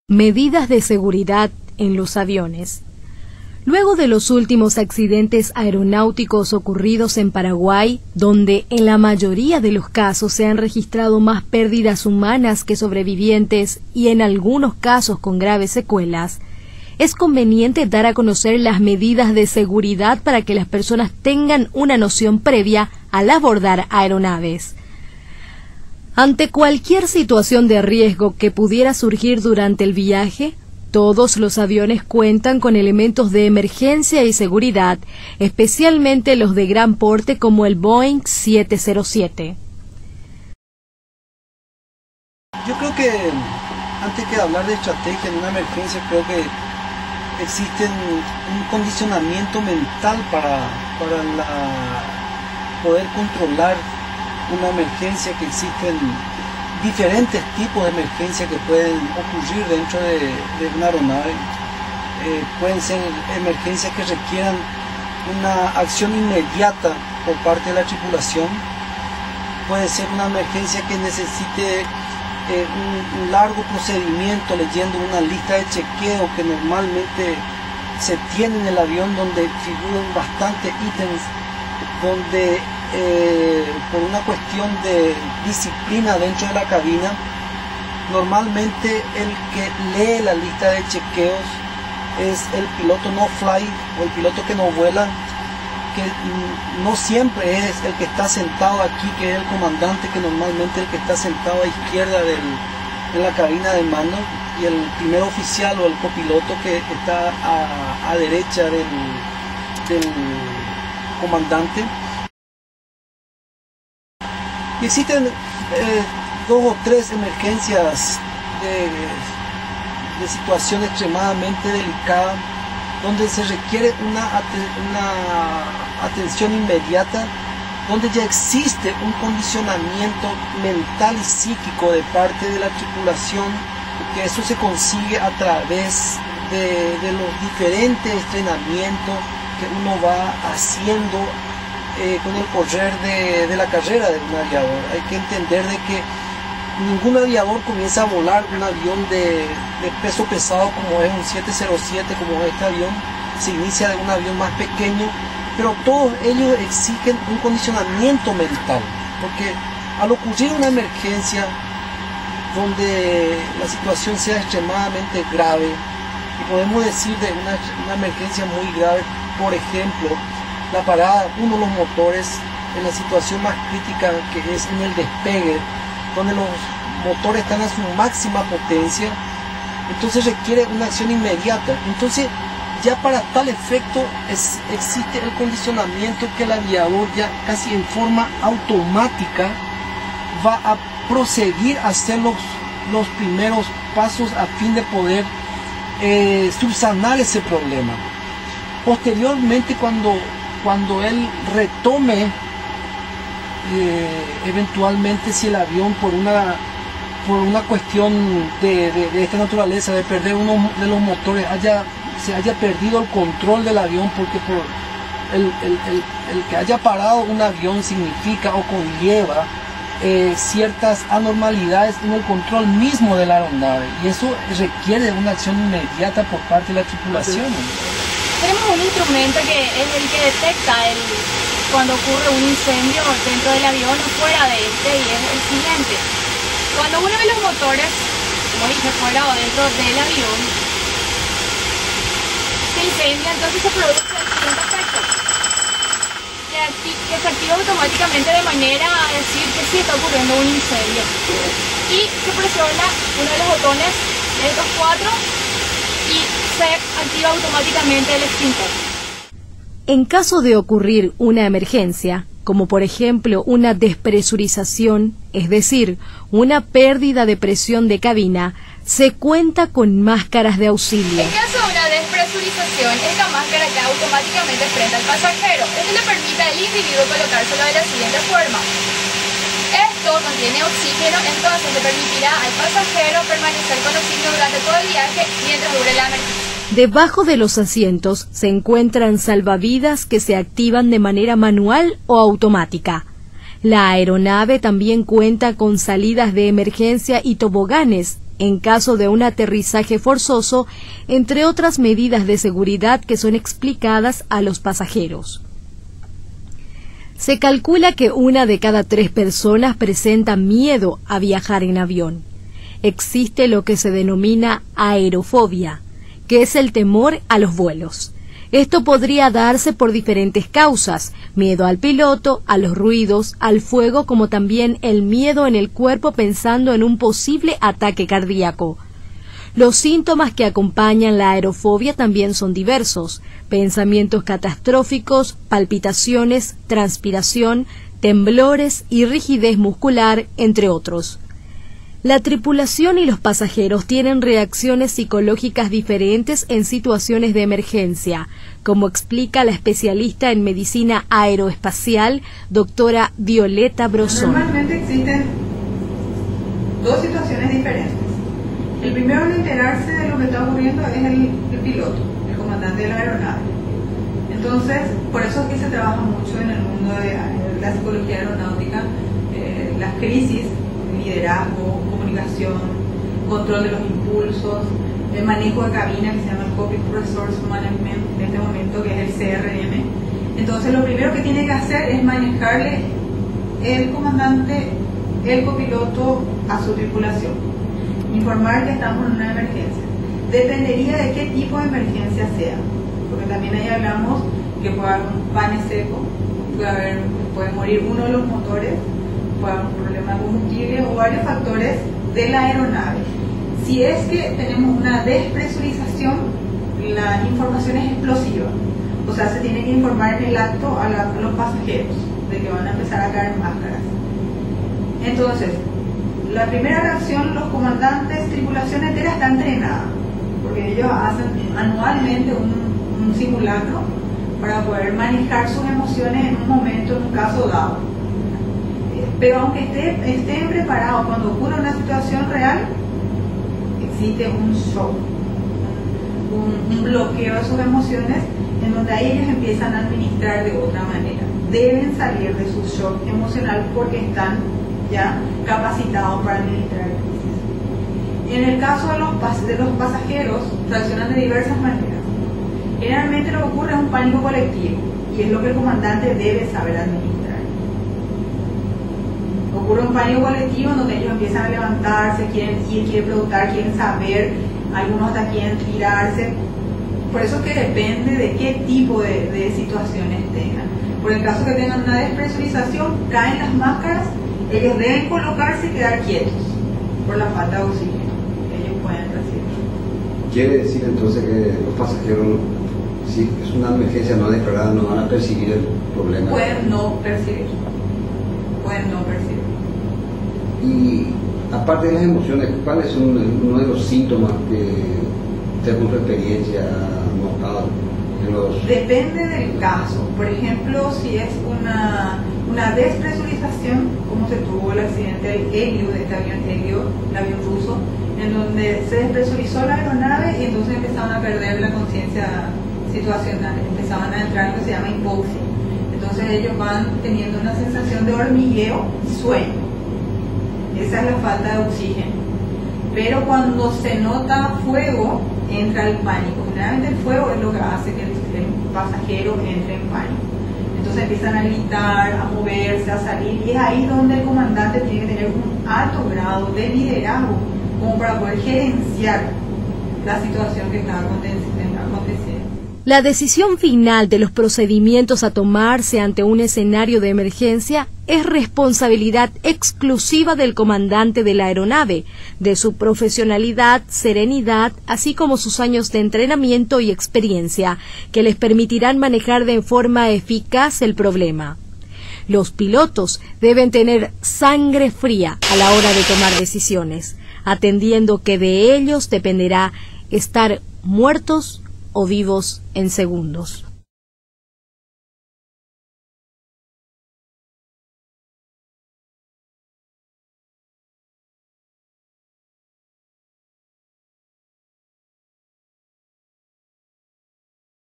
Medidas de seguridad en los aviones. Luego de los últimos accidentes aeronáuticos ocurridos en Paraguay, donde en la mayoría de los casos se han registrado más pérdidas humanas que sobrevivientes y en algunos casos con graves secuelas, es conveniente dar a conocer las medidas de seguridad para que las personas tengan una noción previa al abordar aeronaves. Ante cualquier situación de riesgo que pudiera surgir durante el viaje, todos los aviones cuentan con elementos de emergencia y seguridad, especialmente los de gran porte como el Boeing 707. Yo creo que antes que hablar de estrategia en una emergencia, creo que existe un condicionamiento mental para poder controlar una emergencia, que existen diferentes tipos de emergencias que pueden ocurrir dentro de una aeronave. Pueden ser emergencias que requieran una acción inmediata por parte de la tripulación. Puede ser una emergencia que necesite un largo procedimiento leyendo una lista de chequeo que normalmente se tiene en el avión, donde figuran bastantes ítems, donde por una cuestión de disciplina dentro de la cabina, normalmente el que lee la lista de chequeos es el piloto no fly o el piloto que no vuela, que no siempre es el que está sentado aquí, que es el comandante, que normalmente es el que está sentado a izquierda en la cabina de mando, y el primer oficial o el copiloto que está a derecha del comandante. Existen dos o tres emergencias de situación extremadamente delicada, donde se requiere una atención inmediata, donde ya existe un condicionamiento mental y psíquico de parte de la tripulación, que eso se consigue a través de los diferentes entrenamientos que uno va haciendo con el correr de la carrera de un aviador. Hay que entender de que ningún aviador comienza a volar un avión de peso pesado como es un 707, como es este avión. Se inicia de un avión más pequeño, pero todos ellos exigen un condicionamiento mental, porque al ocurrir una emergencia donde la situación sea extremadamente grave, y podemos decir de una emergencia muy grave, por ejemplo, la parada de uno de los motores en la situación más crítica, que es en el despegue, donde los motores están a su máxima potencia, entonces requiere una acción inmediata. Entonces ya para tal efecto existe el condicionamiento que el aviador ya casi en forma automática va a proseguir a hacer los primeros pasos a fin de poder subsanar ese problema. Posteriormente, cuando él retome eventualmente, si el avión por una cuestión de esta naturaleza, de perder uno de los motores, se haya perdido el control del avión, porque por el que haya parado un avión significa o conlleva ciertas anormalidades en el control mismo de la aeronave, y eso requiere una acción inmediata por parte de la tripulación. Tenemos un instrumento que es el que detecta cuando ocurre un incendio dentro del avión o fuera de este, y es el siguiente. Cuando uno de los motores, como dije, fuera o dentro del avión, se incendia, entonces se produce el siguiente efecto, que se activa automáticamente de manera a decir que sí está ocurriendo un incendio, y se presiona uno de los botones, estos 4, y se activa automáticamente el extintor. En caso de ocurrir una emergencia, como por ejemplo una despresurización, es decir, una pérdida de presión de cabina, se cuenta con máscaras de auxilio. En caso de una despresurización, esta máscara queda automáticamente frente al pasajero. Esto le permite al individuo colocárselo de la siguiente forma. Esto contiene oxígeno, entonces le permitirá al pasajero permanecer con oxígeno durante todo el viaje mientras dure la emergencia. Debajo de los asientos se encuentran salvavidas que se activan de manera manual o automática. La aeronave también cuenta con salidas de emergencia y toboganes en caso de un aterrizaje forzoso, entre otras medidas de seguridad que son explicadas a los pasajeros. Se calcula que 1 de cada 3 personas presenta miedo a viajar en avión. Existe lo que se denomina aerofobia, que es el temor a los vuelos. Esto podría darse por diferentes causas: miedo al piloto, a los ruidos, al fuego, como también el miedo en el cuerpo pensando en un posible ataque cardíaco. Los síntomas que acompañan la aerofobia también son diversos: pensamientos catastróficos, palpitaciones, transpiración, temblores y rigidez muscular, entre otros. La tripulación y los pasajeros tienen reacciones psicológicas diferentes en situaciones de emergencia, como explica la especialista en medicina aeroespacial, doctora Violeta Brosón. Normalmente existen 2 situaciones diferentes. El primero en enterarse de lo que está ocurriendo es el piloto, el comandante de la aeronave. Entonces, por eso es que se trabaja mucho en el mundo de la psicología aeronáutica, las crisis, liderazgo, comunicación, control de los impulsos, el manejo de cabina, que se llama el Cockpit Resource Management en este momento, que es el CRM. Entonces lo primero que tiene que hacer es manejarle el comandante, el copiloto a su tripulación, informar que estamos en una emergencia. Dependería de qué tipo de emergencia sea, porque también ahí hablamos que puede haber un pane seco, puede morir uno de los motores, puede haber un problema de combustible o varios factores de la aeronave. Si es que tenemos una despresurización, la información es explosiva, o sea, se tiene que informar en el acto a los pasajeros de que van a empezar a caer máscaras. Entonces, la primera reacción, los comandantes, tripulación entera está entrenada, porque ellos hacen anualmente un simulacro para poder manejar sus emociones en un momento, en un caso dado. Pero aunque estén preparados cuando ocurre una situación real, existe un shock, un bloqueo de sus emociones, en donde ahí ellos empiezan a administrar de otra manera. Deben salir de su shock emocional porque están ya capacitados para administrar crisis. En el caso de los pasajeros, reaccionan de diversas maneras. Generalmente lo que ocurre es un pánico colectivo, y es lo que el comandante debe saber administrar. Ocurre un pánico colectivo en donde ellos empiezan a levantarse, quieren ir, quieren preguntar, quieren saber, algunos hasta quieren tirarse. Por eso que depende de qué tipo de situaciones tengan. Por el caso que tengan una despresurización, caen las máscaras, ellos deben colocarse y quedar quietos por la falta de oxígeno que ellos pueden recibir. Quiere decir entonces que los pasajeros, si es una emergencia no declarada, no van a percibir el problema. Pueden no percibir. Y aparte de las emociones, ¿cuáles son uno de los síntomas que, según tu experiencia, has notado en los...? Depende del caso. Por ejemplo, si es una despresurización, como se tuvo el accidente del Helio, de este avión Helio, el avión ruso, en donde se despresurizó la aeronave y entonces empezaban a perder la conciencia situacional, empezaban a entrar en lo que se llama hipoxia. Entonces ellos van teniendo una sensación de hormigueo y sueño. Esa es la falta de oxígeno. Pero cuando se nota fuego, entra el pánico. Generalmente el fuego es lo que hace que el pasajero entre en pánico. Entonces empiezan a gritar, a moverse, a salir, y es ahí donde el comandante tiene que tener un alto grado de liderazgo como para poder gerenciar la situación que está aconteciendo. La decisión final de los procedimientos a tomarse ante un escenario de emergencia es responsabilidad exclusiva del comandante de la aeronave, de su profesionalidad, serenidad, así como sus años de entrenamiento y experiencia, que les permitirán manejar de forma eficaz el problema. Los pilotos deben tener sangre fría a la hora de tomar decisiones, atendiendo que de ellos dependerá estar muertos o vivos en segundos.